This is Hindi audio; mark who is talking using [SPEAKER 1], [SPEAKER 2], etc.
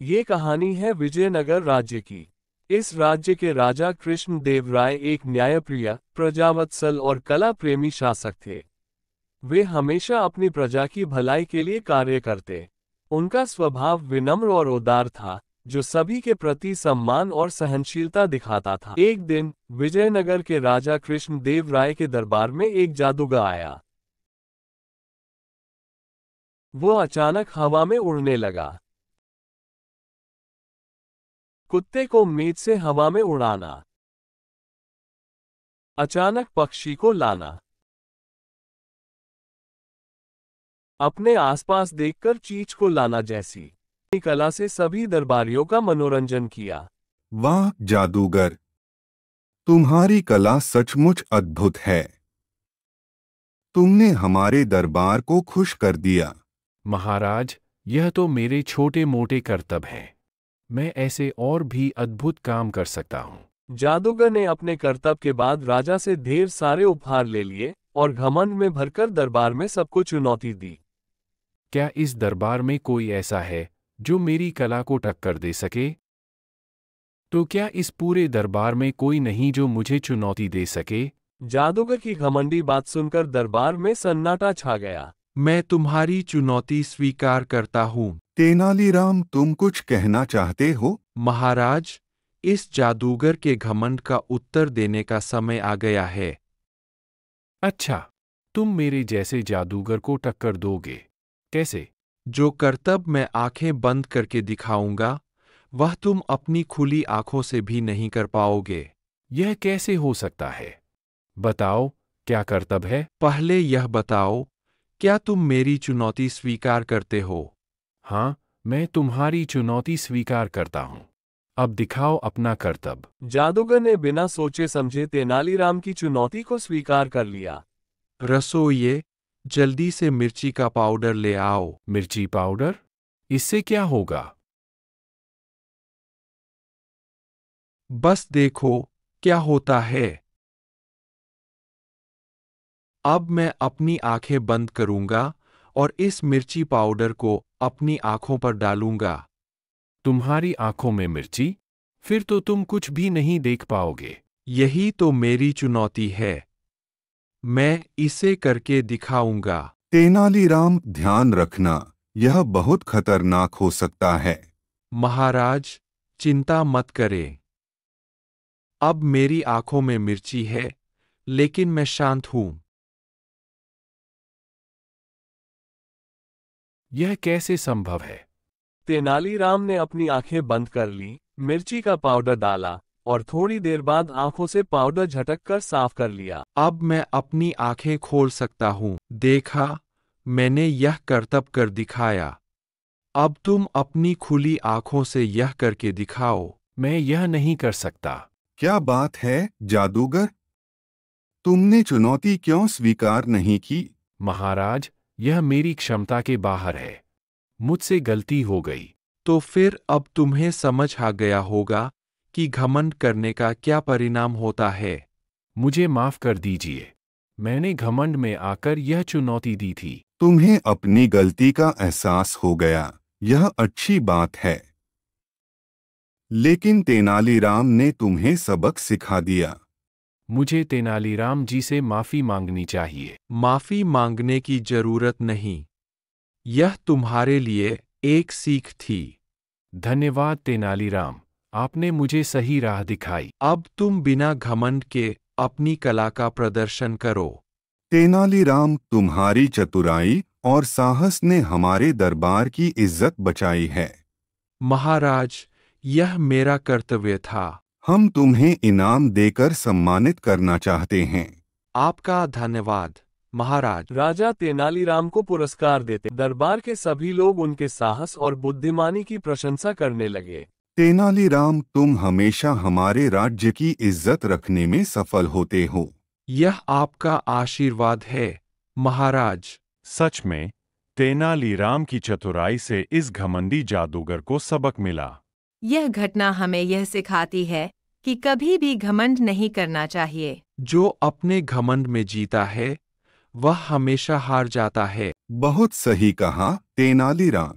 [SPEAKER 1] ये कहानी है विजयनगर राज्य की। इस राज्य के राजा कृष्णदेव राय एक न्यायप्रिय, प्रजावत्सल और कला प्रेमी शासक थे। वे हमेशा अपनी प्रजा की भलाई के लिए कार्य करते। उनका स्वभाव विनम्र और उदार था, जो सभी के प्रति सम्मान और सहनशीलता दिखाता था। एक दिन विजयनगर के राजा कृष्णदेव राय के दरबार में एक जादूगर आया। वो अचानक हवा में उड़ने लगा। कुत्ते को मेज से हवा में उड़ाना, अचानक पक्षी को लाना, अपने आसपास देखकर चीज को लाना जैसी कला से सभी दरबारियों का मनोरंजन किया।
[SPEAKER 2] वाह जादूगर, तुम्हारी कला सचमुच अद्भुत है। तुमने हमारे दरबार को खुश कर दिया।
[SPEAKER 3] महाराज, यह तो मेरे छोटे मोटे कर्तव्य हैं। मैं ऐसे और भी अद्भुत काम कर सकता हूँ।
[SPEAKER 1] जादूगर ने अपने कर्तव्य के बाद राजा से ढेर सारे उपहार ले लिए और घमंड में भरकर दरबार में सबको चुनौती दी।
[SPEAKER 3] क्या इस दरबार में कोई ऐसा है जो मेरी कला को टक्कर दे सके? तो क्या इस पूरे दरबार में कोई नहीं जो मुझे चुनौती दे सके?
[SPEAKER 1] जादूगर की घमंडी बात सुनकर दरबार में सन्नाटा छा गया।
[SPEAKER 4] मैं तुम्हारी चुनौती स्वीकार करता हूँ।
[SPEAKER 2] तेनालीराम, तुम कुछ कहना चाहते हो?
[SPEAKER 4] महाराज, इस जादूगर के घमंड का उत्तर देने का समय आ गया है।
[SPEAKER 3] अच्छा, तुम मेरे जैसे जादूगर को टक्कर दोगे? कैसे?
[SPEAKER 4] जो कर्तव्य मैं आंखें बंद करके दिखाऊंगा, वह तुम अपनी खुली आंखों से भी नहीं कर पाओगे।
[SPEAKER 3] यह कैसे हो सकता है? बताओ, क्या कर्तव्य है?
[SPEAKER 4] पहले यह बताओ, क्या तुम मेरी चुनौती स्वीकार करते हो?
[SPEAKER 3] हाँ, मैं तुम्हारी चुनौती स्वीकार करता हूँ। अब दिखाओ अपना कर्तव्य।
[SPEAKER 1] जादूगर ने बिना सोचे समझे तेनालीराम की चुनौती को स्वीकार कर लिया।
[SPEAKER 4] रसोइये, जल्दी से मिर्ची का पाउडर ले आओ।
[SPEAKER 3] मिर्ची पाउडर? इससे क्या होगा?
[SPEAKER 4] बस देखो क्या होता है। अब मैं अपनी आंखें बंद करूंगा और इस मिर्ची पाउडर को अपनी आंखों पर डालूंगा।
[SPEAKER 3] तुम्हारी आंखों में मिर्ची? फिर तो तुम कुछ भी नहीं देख पाओगे।
[SPEAKER 4] यही तो मेरी चुनौती है। मैं इसे करके दिखाऊंगा।
[SPEAKER 2] तेनालीराम, ध्यान रखना, यह बहुत खतरनाक हो सकता है।
[SPEAKER 4] महाराज, चिंता मत करें। अब मेरी आंखों में मिर्ची है, लेकिन मैं शांत हूं।
[SPEAKER 3] यह कैसे संभव है?
[SPEAKER 1] तेनालीराम ने अपनी आंखें बंद कर ली, मिर्ची का पाउडर डाला और थोड़ी देर बाद आंखों से पाउडर झटक कर साफ कर लिया।
[SPEAKER 4] अब मैं अपनी आंखें खोल सकता हूं। देखा, मैंने यह कर्तव्य कर दिखाया। अब तुम अपनी खुली आंखों से यह करके दिखाओ।
[SPEAKER 3] मैं यह नहीं कर सकता।
[SPEAKER 2] क्या बात है जादूगर, तुमने चुनौती क्यों स्वीकार नहीं की?
[SPEAKER 3] महाराज, यह मेरी क्षमता के बाहर है। मुझसे गलती हो गई।
[SPEAKER 4] तो फिर अब तुम्हें समझ आ गया होगा कि घमंड करने का क्या परिणाम होता है।
[SPEAKER 3] मुझे माफ कर दीजिए। मैंने घमंड में आकर यह चुनौती दी थी।
[SPEAKER 2] तुम्हें अपनी गलती का एहसास हो गया, यह अच्छी बात है। लेकिन तेनालीराम ने तुम्हें सबक सिखा दिया।
[SPEAKER 3] मुझे तेनालीराम जी से माफी मांगनी चाहिए।
[SPEAKER 4] माफी मांगने की जरूरत नहीं। यह तुम्हारे लिए एक सीख थी।
[SPEAKER 3] धन्यवाद तेनालीराम, आपने मुझे सही राह दिखाई।
[SPEAKER 4] अब तुम बिना घमंड के अपनी कला का प्रदर्शन करो।
[SPEAKER 2] तेनालीराम, तुम्हारी चतुराई और साहस ने हमारे दरबार की इज्जत बचाई है।
[SPEAKER 4] महाराज, यह मेरा कर्तव्य था।
[SPEAKER 2] हम तुम्हें इनाम देकर सम्मानित करना चाहते हैं।
[SPEAKER 4] आपका धन्यवाद महाराज।
[SPEAKER 1] राजा तेनालीराम को पुरस्कार देते दरबार के सभी लोग उनके साहस और बुद्धिमानी की प्रशंसा करने लगे।
[SPEAKER 2] तेनालीराम, तुम हमेशा हमारे राज्य की इज्जत रखने में सफल होते हो।
[SPEAKER 4] यह आपका आशीर्वाद है महाराज।
[SPEAKER 5] सच में, तेनालीराम की चतुराई से इस घमंडी जादूगर को सबक मिला।
[SPEAKER 6] यह घटना हमें यह सिखाती है कि कभी भी घमंड नहीं करना चाहिए।
[SPEAKER 4] जो अपने घमंड में जीता है, वह हमेशा हार जाता है।
[SPEAKER 2] बहुत सही कहा तेनालीराम।